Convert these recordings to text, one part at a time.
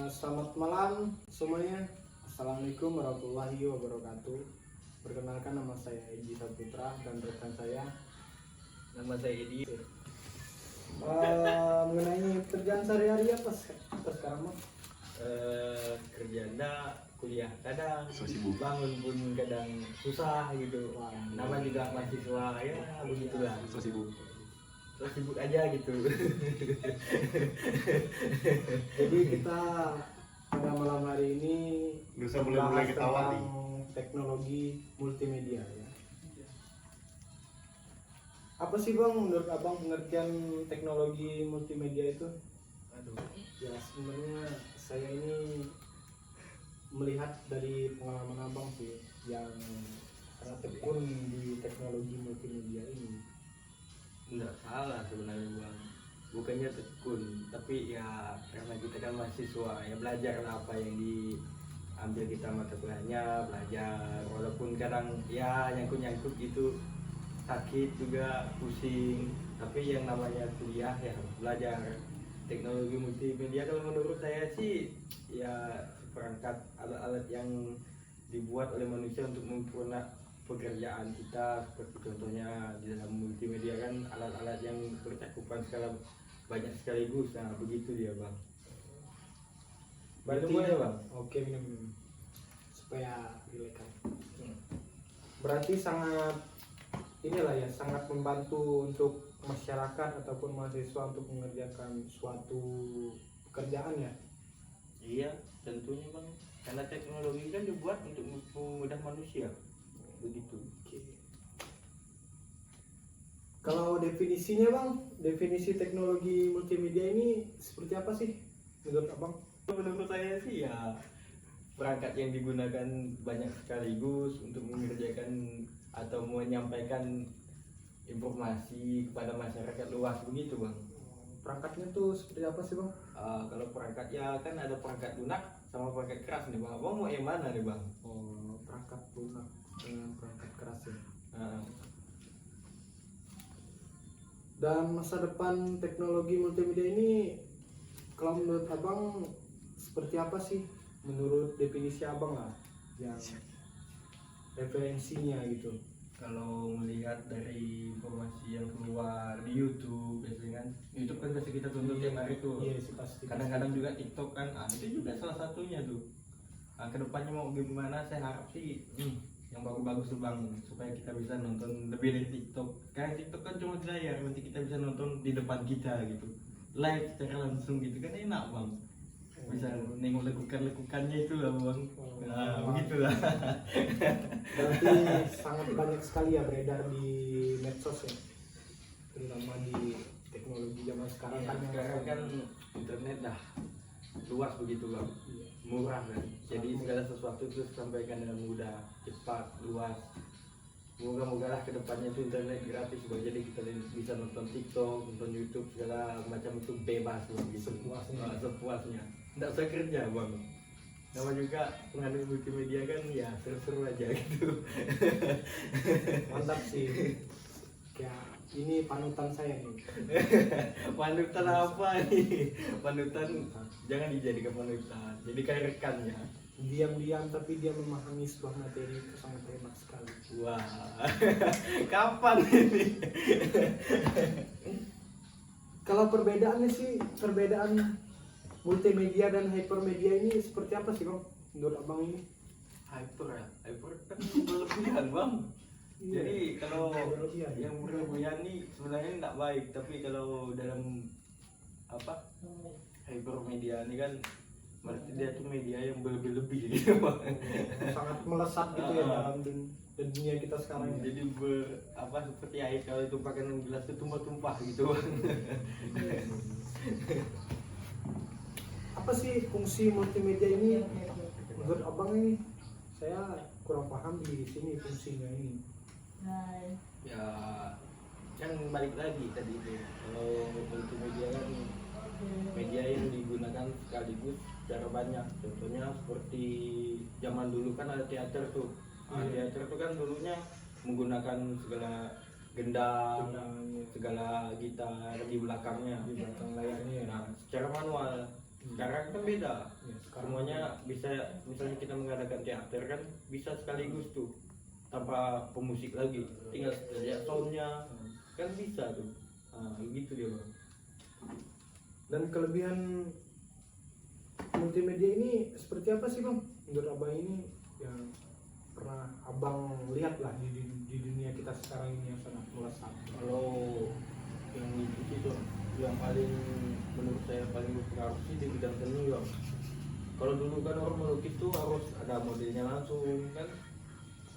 Selamat malam semuanya. Assalamualaikum warahmatullahi wabarakatuh. Perkenalkan, nama saya Edi Saputra dan rekan saya. Nama saya Edi. Mengenai kerjaan sehari-hari apa sekarang, Mas? Kerjanya kuliah kadang bangun pun kadang susah gitu. Nama juga mahasiswa ya begitulah. So sibuk aja gitu. Jadi kita pada malam hari ini Nggak usah mulai ketawa tentang nih. teknologi multimedia ya. Apa sih Bang menurut Abang pengertian teknologi multimedia itu? Aduh. Ya sebenarnya saya ini melihat dari pengalaman Abang sih yang sangat tekun di teknologi multimedia ini. Enggak salah sebenarnya bang, bukannya tekun, tapi ya karena kita kan mahasiswa ya belajar lah apa yang diambil kita mata kuliahnya, belajar walaupun kadang ya nyangkut gitu, sakit juga, pusing, tapi yang namanya kuliah ya belajar teknologi multimedia. Kalau menurut saya sih ya perangkat alat-alat yang dibuat oleh manusia untuk mempermudah pekerjaan kita, seperti contohnya di dalam multimedia kan alat-alat yang bercakupan skala banyak sekaligus. Nah begitu dia bang. Berarti Boleh bang. Oke, minum supaya rileks. Berarti sangat inilah ya, sangat membantu untuk masyarakat ataupun mahasiswa untuk mengerjakan suatu pekerjaan ya. Iya tentunya bang, karena teknologi kan dibuat untuk memudahkan manusia begitu. Oke. Kalau definisinya Bang, definisi teknologi multimedia ini seperti apa sih menurut Abang? Menurut saya sih ya perangkat yang digunakan banyak sekaligus untuk mengerjakan atau menyampaikan informasi kepada masyarakat luas begitu bang. Perangkatnya tuh seperti apa sih Bang? Kalau perangkat ya kan ada perangkat lunak sama perangkat keras nih bang. Abang mau yang mana nih bang? Oh, perangkat lunak dengan perangkat keras ya. Dan masa depan teknologi multimedia ini kalau menurut Abang seperti apa sih? Menurut definisi Abang lah yang referensinya gitu. Kalau melihat dari informasi yang keluar di YouTube biasanya kan, YouTube kan biasa kita tonton tiap hari tuh. Iya sih pasti. Kadang-kadang juga TikTok kan, itu juga salah satunya tuh. Kedepannya mau gimana? Saya harap sih yang bagus-bagus tuh bang, supaya kita bisa nonton lebih dari TikTok. Karena TikTok kan cuma di layar, nanti kita bisa nonton di depan kita gitu, live secara langsung gitu kan enak bang. Bisa nengok lekukannya itu lah bang. Nah begitulah. Berarti sangat banyak sekali ya beredar di medsos ya, terutama di teknologi zaman sekarang Ya, kan yang sekarang kan internet dah luas begitu bang, murah kan. Jadi segala sesuatu itu disampaikan dengan mudah, cepat, luas. Moga-mogalah kedepannya itu internet gratis bang. Jadi kita bisa nonton TikTok, nonton YouTube, segala macam itu bebas bang gitu. Sepuasnya. Nggak usah kerja bang. Nama juga pengadil multimedia kan ya seru-seru aja gitu. mantap sih. Kayak ini panutan saya nih. Panutan apa nih? Panutan jangan dijadikan panutan, jadikan rekannya. Diam-diam tapi dia memahami sebuah materi itu sangat hebat sekali. Wah, kapan ini? Kalau perbedaannya sih, perbedaan multimedia dan hypermedia ini seperti apa sih Bang menurut Abang ini? Hyper kan berlebihan bang. Jadi kalau Berlebihan. yang berlebihan nih sebenarnya nggak baik, tapi kalau dalam apa hypermedia ini kan berarti dia tuh media yang berlebih-lebih gitu bang. Sangat melesat gitu ya dalam dunia kita sekarang ya. Jadi seperti air kalau ditumpahkan gelas itu tumpah-tumpah gitu bang. Apa sih fungsi multimedia ini menurut Abang ini? Saya kurang paham di sini fungsinya ini. Ya kan balik lagi tadi itu, kalau multimedia kan media yang digunakan sekaligus secara banyak. Contohnya seperti zaman dulu kan ada teater tuh. Teater tuh kan dulunya menggunakan segala gendang, segala gitar di belakangnya, Di belakang layarnya ya. nah secara manual. Sekarang kan beda. Ya, sekarang Semuanya bisa, misalnya kita mengadakan teater kan bisa sekaligus tuh tanpa pemusik lagi, tinggal lihat soundnya kan bisa tuh. Gitu dia bang. Dan kelebihan multimedia ini seperti apa sih bang? Menurut abang ini yang pernah abang lihat lah di dunia kita sekarang ini yang sangat melesat. Kalau yang itu yang paling menurut saya paling berpengaruh sih di bidang seni bang. Kalau dulu kan orang melukis tuh harus ada modelnya langsung kan,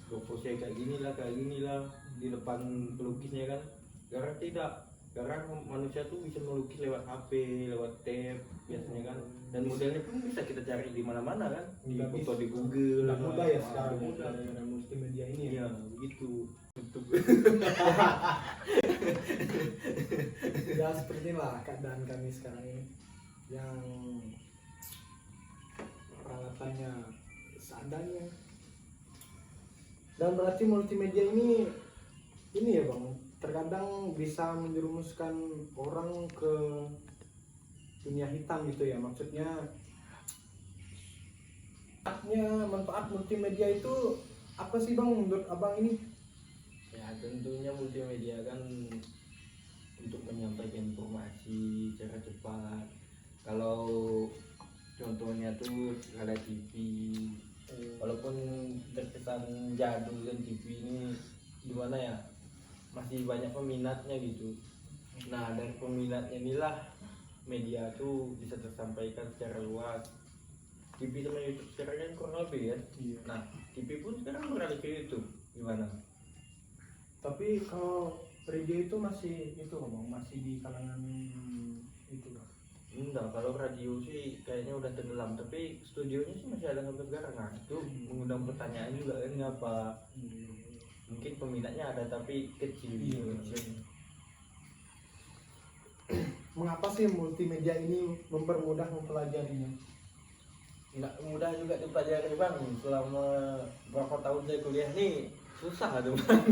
pose kayak gini lah di depan pelukisnya kan. Sekarang tidak, sekarang manusia tuh bisa melukis lewat HP, lewat tab biasanya kan, dan modelnya pun bisa kita cari di mana-mana kan, di Nggak foto bisa. di Google. Nggak mudah ya sekarang Mudah. dengan multimedia ini ya. Iya begitu. Ya seperti inilah keadaan kami sekarang ini yang peralatannya seadanya. Dan berarti multimedia ini ya bang, terkadang bisa menjerumuskan orang ke dunia hitam gitu ya, maksudnya manfaat multimedia itu apa sih bang menurut abang ini? Ya tentunya multimedia kan untuk menyampaikan informasi secara cepat. Kalau contohnya tuh ada TV, walaupun terkesan jadul kan TV ini gimana ya, masih banyak peminatnya gitu. Nah dari peminatnya inilah media tuh bisa tersampaikan secara luas. TV sama YouTube sekarang kan kurang lebih ya. Iya. Nah TV pun sekarang beralih ke YouTube, gimana? Tapi kalau radio itu masih itu bang, masih di kalangan itu bang. Enggak, kalau radio sih kayaknya udah tenggelam, tapi studionya sih masih ada sampai sekarang. Nah itu mengundang pertanyaan juga kan, ngapa mungkin peminatnya ada tapi kecil Iya, gitu. kecil. Mengapa sih multimedia ini mempermudah mempelajarinya? Nggak mudah juga dipelajari bang, selama berapa tahun saya kuliah nih susah tuh bang.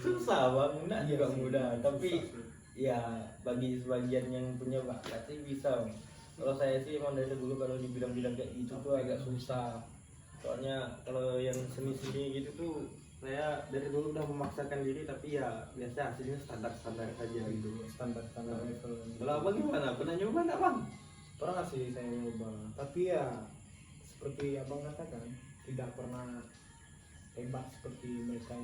Susah bang, enggak Iya juga sih, mudah, tapi susah sih. ya bagi sebagian yang punya bakat sih bisa bang. Kalau saya sih emang dari dulu kalau di bidang-bidang kayak gitu tuh agak susah, soalnya kalau yang seni-seni gitu tuh saya dari dulu udah memaksakan diri, tapi ya biasa hasilnya standar-standar saja gitu. Standar level. Kalau abang gimana, pernah nyoba nggak bang? Pernah sih saya nyoba, tapi ya seperti abang katakan tidak pernah hebat seperti mereka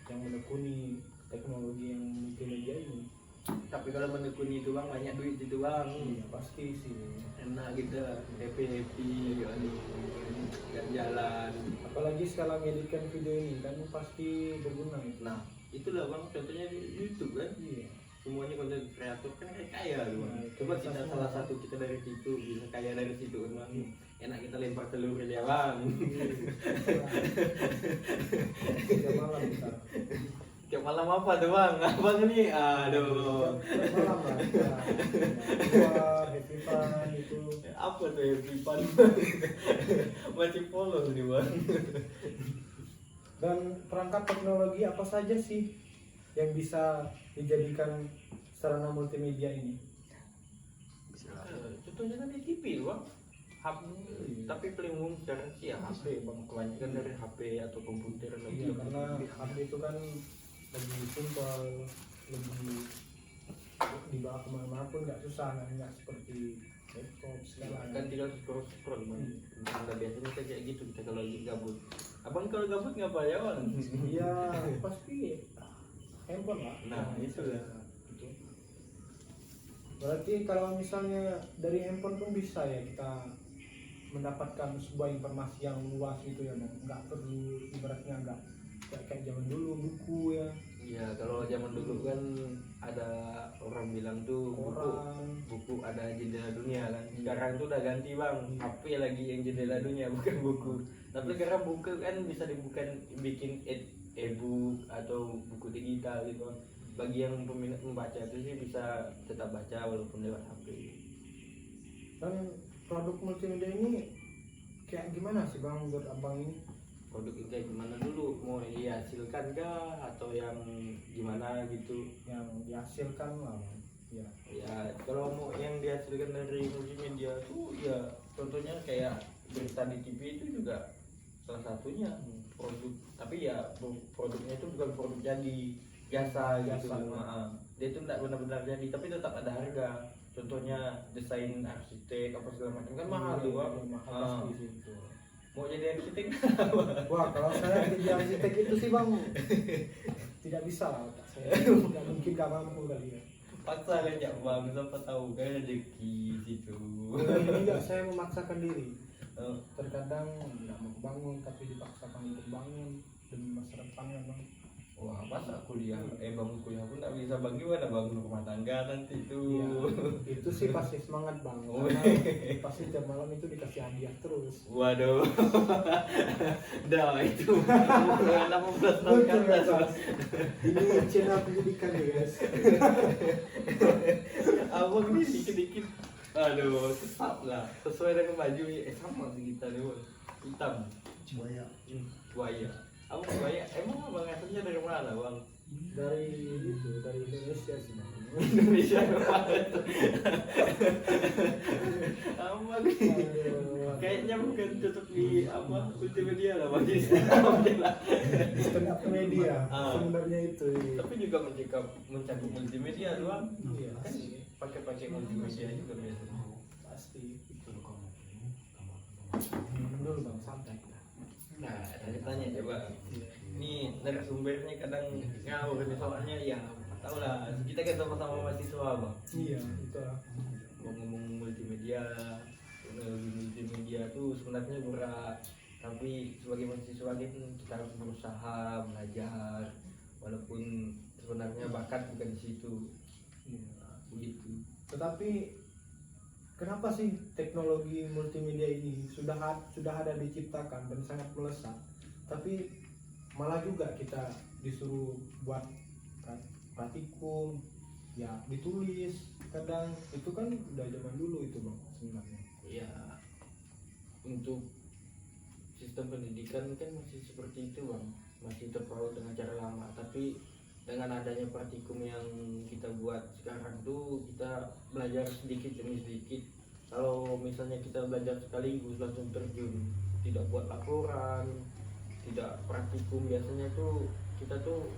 yang menekuni teknologi yang multimedia ini. Tapi kalau menekuni itu bang banyak duit itu bang. Iya pasti sih. Enak gitu, happy jalan. Apalagi sekarang editkan video ini kan pasti berguna itu. Nah itulah bang contohnya di YouTube kan, Iya. semuanya konten kreator kan kayak kaya loh bang. Nah, Coba kita kita semua. salah satu kita dari situ bisa kaya dari situ kan bang. Enak kita lempar telur ke dia bang. Tiap malam kita. Tiap malam apa tuh bang? Abang ini aduh. Tiap malam lah kita keluar happy fun itu. Apa tuh happy fun? Masih polos nih bang. Dan perangkat teknologi apa saja sih yang bisa dijadikan sarana multimedia ini? Contohnya kan di TV loh bang. Tapi paling umum sekarang sih ya HP bang, kebanyakan dari HP atau komputer Iya, karena HP itu kan lebih simpel, lebih dibawa kemana-mana pun nggak susah, nggak seperti laptop segala kan tinggal scroll bang. Nah, biasanya kita kayak gitu kita kalau lagi gabut. Abang kalau gabut ngapain ya bang? Iya pasti handphone lah. Nah, itu lah. Gitu. Berarti kalau misalnya dari handphone pun bisa ya kita mendapatkan sebuah informasi yang luas gitu ya, nggak perlu ibaratnya nggak kayak zaman dulu buku ya, Iya, kalau zaman dulu kan ada orang bilang tuh koran. buku ada jendela dunia kan. Sekarang tuh udah ganti bang, HP lagi yang jendela dunia bukan buku. Tapi sekarang buku kan bisa bikin e-book atau buku digital gitu. Bagi yang peminat membaca itu sih bisa tetap baca walaupun lewat HP. Dan produk multimedia ini kayak gimana sih bang menurut abang ini? Produk itu kayak gimana dulu, mau dihasilkan kah atau yang gimana gitu? Yang dihasilkan lah Bang. Ya. Ya kalau mau yang dihasilkan dari multimedia tuh ya contohnya kayak berita di TV itu juga salah satunya produk, tapi ya produknya itu bukan produk jadi jasa gitu. Jasa. Dia itu tidak benar-benar jadi tapi tetap ada harga. Contohnya desain arsitek apa segala macam kan mahal tuh Bang. Ya, mahal Ah. pasti sih itu. Mau jadi arsitek Wah, kalau saya jadi arsitek itu sih Bang tidak bisa lah otak saya. Tidak mungkin gak mampu kali ya. paksa aja Bang, siapa tahu kan rezeki situ. Ini enggak, saya memaksakan diri. Oh, Terkadang tidak mau bangun tapi dipaksakan untuk bangun demi masa depannya Bang. wah masa kuliah bangun kuliah pun tak bisa Bang, gimana bangun rumah tangga nanti itu. Iya, itu sih pasti semangat Bang. Oh. Karena pasti tiap malam itu dikasih hadiah terus. Waduh, dah itu umur 18 tahun kan Betul, ini channel pendidikan ya guys. abang nih dikit-dikit, aduh tetap lah sesuai dengan baju sama sih kita nih Bang. Hitam, Buaya. buaya. Abang buaya, emang abang asalnya dari mana Bang? Dari Indonesia sih Bang. Indonesia banget. Abang nih. Aduh. Kayaknya bukan cocok di apa multimedia lah bagi Stand up media Ah. sebenarnya itu. tapi juga mencakup multimedia doang. Iya. Kan pakai multimedia juga biasanya. Pasti itu. Dulu Bang santai. Nah, tanya coba. Ini narasumbernya kadang ngawur nih soalnya ya tau lah kita kan sama-sama mahasiswa Bang. Iya, itu lah. Ngomong multimedia, teknologi multimedia tuh sebenarnya berat, tapi sebagai mahasiswa kita harus berusaha belajar walaupun sebenarnya bakat bukan di situ. Iya. Begitu. Tetapi kenapa sih teknologi multimedia ini sudah ada diciptakan dan sangat melesat, tapi malah juga kita disuruh buat praktikum, ya ditulis kadang itu kan udah zaman dulu itu Bang sebenarnya. Ya, untuk sistem pendidikan kan masih seperti itu Bang, masih terpaut dengan cara lama, tapi dengan adanya praktikum yang kita buat sekarang tuh kita belajar sedikit demi sedikit. Kalau misalnya kita belajar sekaligus langsung terjun, tidak buat laporan, tidak praktikum, biasanya tuh kita tuh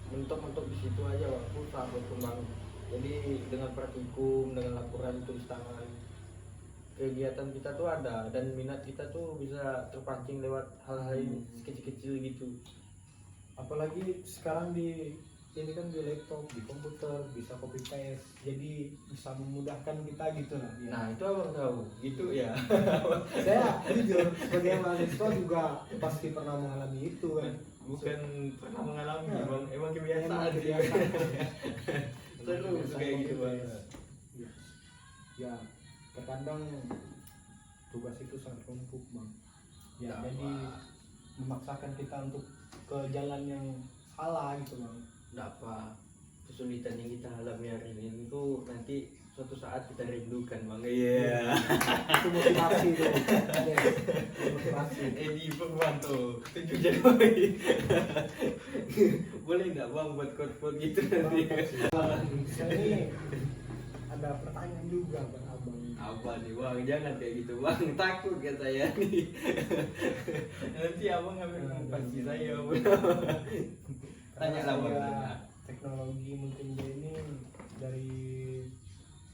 mentok-mentok di situ aja waktu sampai kembang. Jadi dengan praktikum, dengan laporan tulis tangan, kegiatan kita tuh ada dan minat kita tuh bisa terpancing lewat hal-hal yang kecil-kecil gitu. Apalagi sekarang di ini kan di laptop, di komputer bisa copy paste, jadi bisa memudahkan kita gitu lah ya. Nah itu abang tahu gitu ya. Saya jujur sebagai mahasiswa juga pasti pernah mengalami itu kan. Bukan pernah mengalami Ya. emang kebiasaan sih. Seru kayak gitu Bang. Ya. Ya, terkadang tugas itu sangat numpuk Bang. Ya, Nah, jadi memaksakan kita untuk ke jalan yang salah gitu Bang. Apa kesulitan yang kita alami hari ini itu nanti suatu saat kita rindukan Bang. Iya. Itu motivasi tuh. Yes, motivasi. Edi Purwanto 7 Januari. Boleh nggak Bang buat quote-quote gitu nanti? Saya ini ada pertanyaan juga Bang Abang. Apa nih Bang? Jangan kayak gitu Bang, takut kan saya nih. Nanti abang ngambil pasti saya. Tanya lah Bang. Saya teknologi multimedia ini dari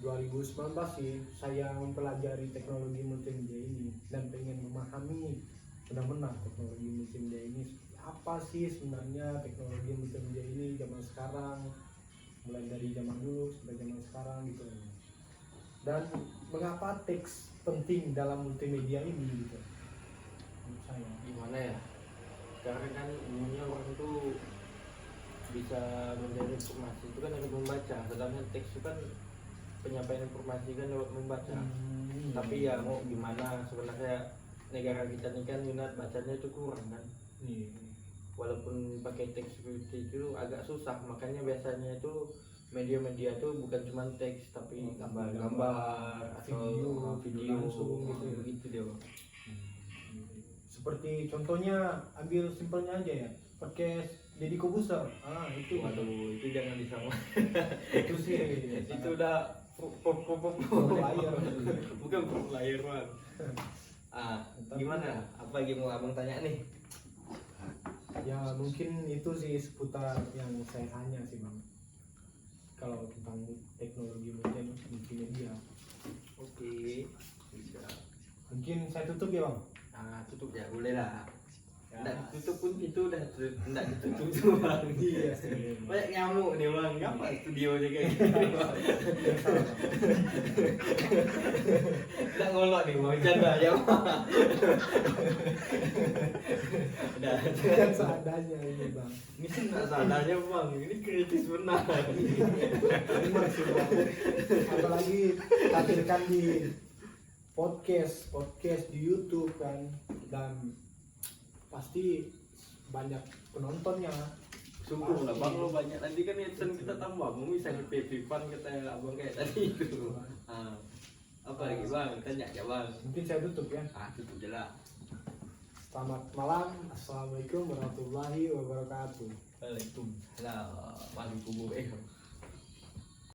2019 sih saya mempelajari teknologi multimedia ini dan pengen memahami benar-benar teknologi multimedia ini seperti apa sih sebenarnya teknologi multimedia ini zaman sekarang, mulai dari zaman dulu sampai zaman sekarang gitu, dan mengapa teks penting dalam multimedia ini gitu menurut saya. Gimana ya? Sekarang kan umumnya orang tuh bisa mencari informasi itu kan harus membaca, sedangkan teks itu kan penyampaian informasi kan lewat membaca. Tapi ya mau gimana, sebenarnya negara kita ini kan minat bacanya itu kurang kan. Iya. Walaupun pakai teks seperti itu agak susah, makanya biasanya itu media-media itu bukan cuma teks tapi gambar-gambar atau video langsung gitu ya. gitu dia Bang. Seperti contohnya ambil simpelnya aja ya, podcast Deddy Kobuser. Itu Waduh, itu jangan disama. itu sih Itu udah player. bukan pro player bang. Gimana? Apa yang mau abang tanya nih? Ya mungkin itu sih seputar yang saya tanya sih bang. Kalau tentang teknologi multimedia. Oke, bisa. Mungkin saya tutup ya bang. Tutup ya, boleh lah. Ya. Nggak ditutup pun itu udah nggak ditutup tuh bang. Iya sih. Banyak nyamuk nih bang, ngapa studionya kayak gitu bang? Nggak ngolok nih, mau bercanda ya bang. Udah, Kan seadanya ini bang. ini sih nggak sadarnya bang, ini kritis benar. Benar sih bang. Apalagi tampilkan di podcast di YouTube kan, dan pasti banyak penontonnya. Syukur lah bang, lo banyak nanti kan netizen kita tambah, mau bisa nge-PP fun kata abang kayak tadi itu. Apa lagi bang, tanya ya bang. Mungkin saya tutup ya. Tutup aja lah. Selamat malam. Assalamualaikum warahmatullahi wabarakatuh. Waalaikumsalam warahmatullahi wabarakatuh.